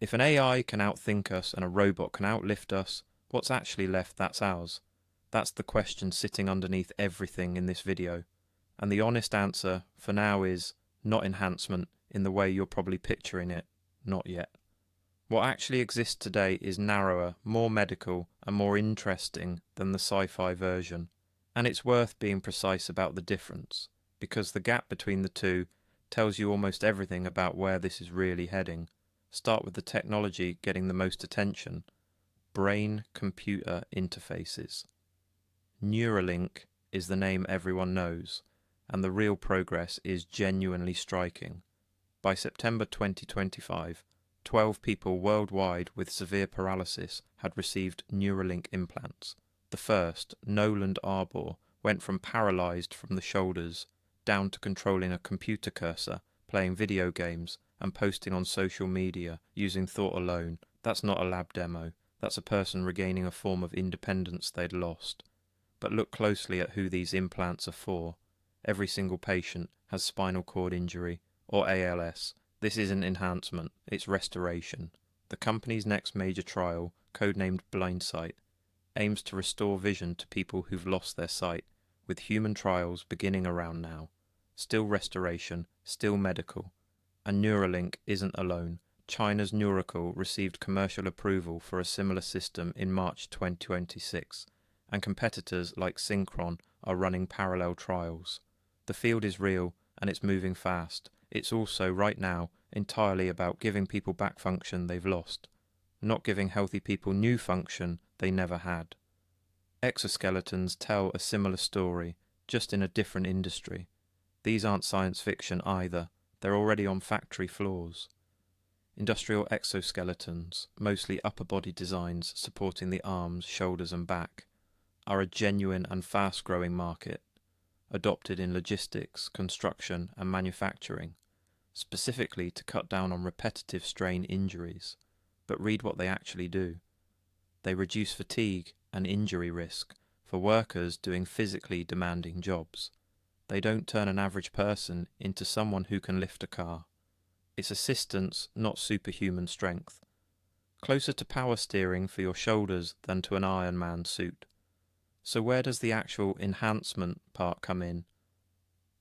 If an AI can outthink us and a robot can outlift us, what's actually left that's ours? That's the question sitting underneath everything in this video. And the honest answer for now is not enhancement in the way you're probably picturing it. Not yet. What actually exists today is narrower, more medical, and more interesting than the sci-fi version. And it's worth being precise about the difference, because the gap between the two tells you almost everything about where this is really heading. Start with the technology getting the most attention. Brain-computer interfaces. Neuralink is the name everyone knows, and the real progress is genuinely striking. By September 2025, 12 people worldwide with severe paralysis had received Neuralink implants. The first, Noland Arbor, went from paralysed from the shoulders down to controlling a computer cursor, playing video games, and posting on social media using thought alone. That's not a lab demo. That's a person regaining a form of independence they'd lost. But look closely at who these implants are for. Every single patient has spinal cord injury, or ALS. This isn't enhancement, it's restoration. The company's next major trial, codenamed Blindsight, aims to restore vision to people who've lost their sight, with human trials beginning around now. Still restoration, still medical. And Neuralink isn't alone. China's Neurable received commercial approval for a similar system in March 2026, and competitors like Synchron are running parallel trials. The field is real, and it's moving fast. It's also, right now, entirely about giving people back function they've lost, not giving healthy people new function they never had. Exoskeletons tell a similar story, just in a different industry. These aren't science fiction either. They're already on factory floors. Industrial exoskeletons, mostly upper body designs supporting the arms, shoulders and back, are a genuine and fast-growing market, adopted in logistics, construction and manufacturing, specifically to cut down on repetitive strain injuries. But read what they actually do. They reduce fatigue and injury risk for workers doing physically demanding jobs. They don't turn an average person into someone who can lift a car. It's assistance, not superhuman strength. Closer to power steering for your shoulders than to an Iron Man suit. So where does the actual enhancement part come in?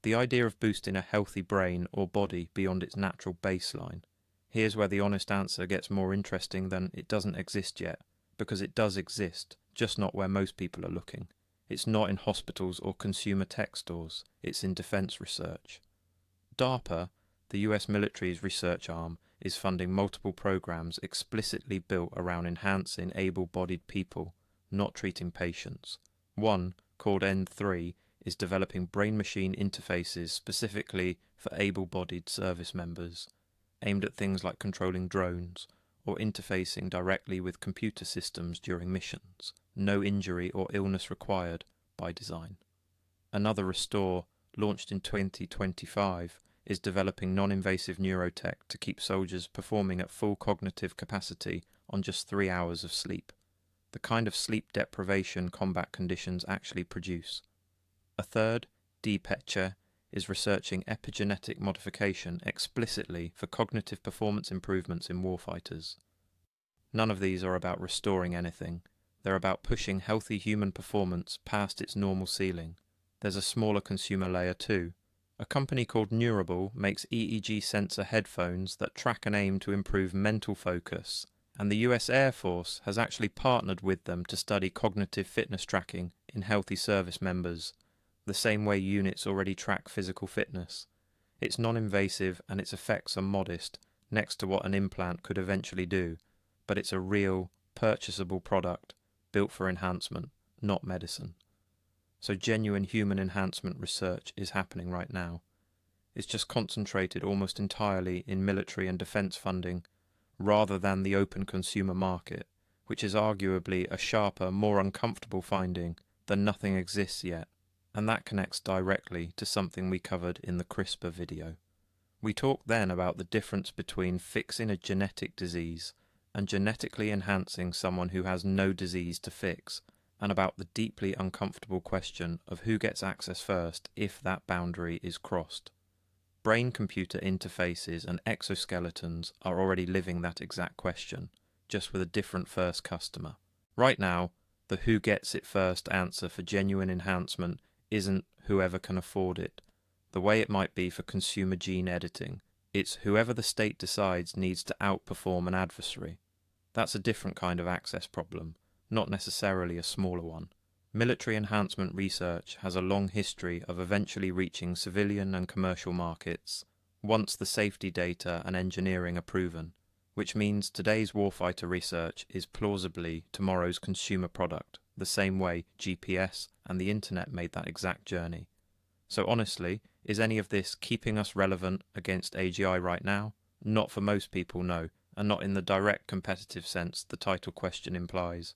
The idea of boosting a healthy brain or body beyond its natural baseline. Here's where the honest answer gets more interesting than it doesn't exist yet, because it does exist, just not where most people are looking. It's not in hospitals or consumer tech stores, it's in defense research. DARPA, the US military's research arm, is funding multiple programs explicitly built around enhancing able-bodied people, not treating patients. One, called N3, is developing brain-machine interfaces specifically for able-bodied service members, aimed at things like controlling drones or interfacing directly with computer systems during missions. No injury or illness required by design. Another Restore, launched in 2025, is developing non-invasive neurotech to keep soldiers performing at full cognitive capacity on just 3 hours of sleep, the kind of sleep deprivation combat conditions actually produce. A third, DPetcher, is researching epigenetic modification explicitly for cognitive performance improvements in warfighters. None of these are about restoring anything. They're about pushing healthy human performance past its normal ceiling. There's a smaller consumer layer too. A company called Neurable makes EEG sensor headphones that track and aim to improve mental focus, and the US Air Force has actually partnered with them to study cognitive fitness tracking in healthy service members, the same way units already track physical fitness. It's non-invasive and its effects are modest next to what an implant could eventually do, but it's a real, purchasable product built for enhancement, not medicine. So genuine human enhancement research is happening right now. It's just concentrated almost entirely in military and defense funding, rather than the open consumer market, which is arguably a sharper, more uncomfortable finding than nothing exists yet. And that connects directly to something we covered in the CRISPR video. We talked then about the difference between fixing a genetic disease and genetically enhancing someone who has no disease to fix, and about the deeply uncomfortable question of who gets access first if that boundary is crossed. Brain-computer interfaces and exoskeletons are already living that exact question, just with a different first customer. Right now, the who gets it first answer for genuine enhancement isn't whoever can afford it, the way it might be for consumer gene editing. It's whoever the state decides needs to outperform an adversary. That's a different kind of access problem, not necessarily a smaller one. Military enhancement research has a long history of eventually reaching civilian and commercial markets once the safety data and engineering are proven, which means today's warfighter research is plausibly tomorrow's consumer product, the same way GPS and the internet made that exact journey. So honestly, is any of this keeping us relevant against AGI right now? Not for most people, no, and not in the direct competitive sense the title question implies.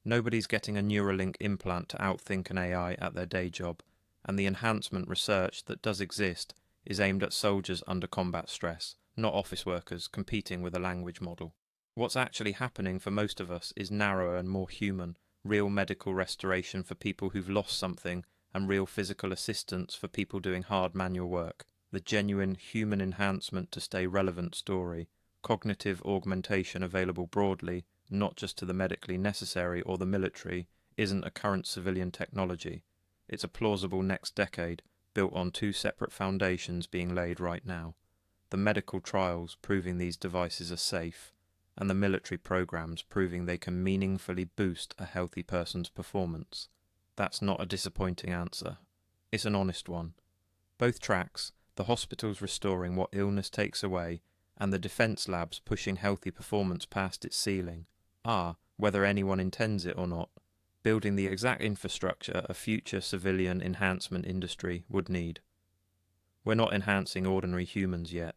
Nobody's getting a Neuralink implant to outthink an AI at their day job, and the enhancement research that does exist is aimed at soldiers under combat stress, not office workers competing with a language model. What's actually happening for most of us is narrower and more human, real medical restoration for people who've lost something, and real physical assistance for people doing hard manual work. The genuine human enhancement to stay relevant story, cognitive augmentation available broadly, not just to the medically necessary or the military, isn't a current civilian technology. It's a plausible next decade, built on two separate foundations being laid right now. The medical trials proving these devices are safe, and the military programs proving they can meaningfully boost a healthy person's performance. That's not a disappointing answer. It's an honest one. Both tracks, the hospitals restoring what illness takes away, and the defence labs pushing healthy performance past its ceiling, are, whether anyone intends it or not, building the exact infrastructure a future civilian enhancement industry would need. We're not enhancing ordinary humans yet.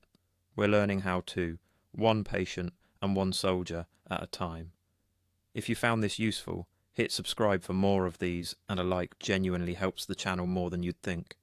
We're learning how to, one patient and one soldier at a time. If you found this useful, hit subscribe for more of these, and a like genuinely helps the channel more than you'd think.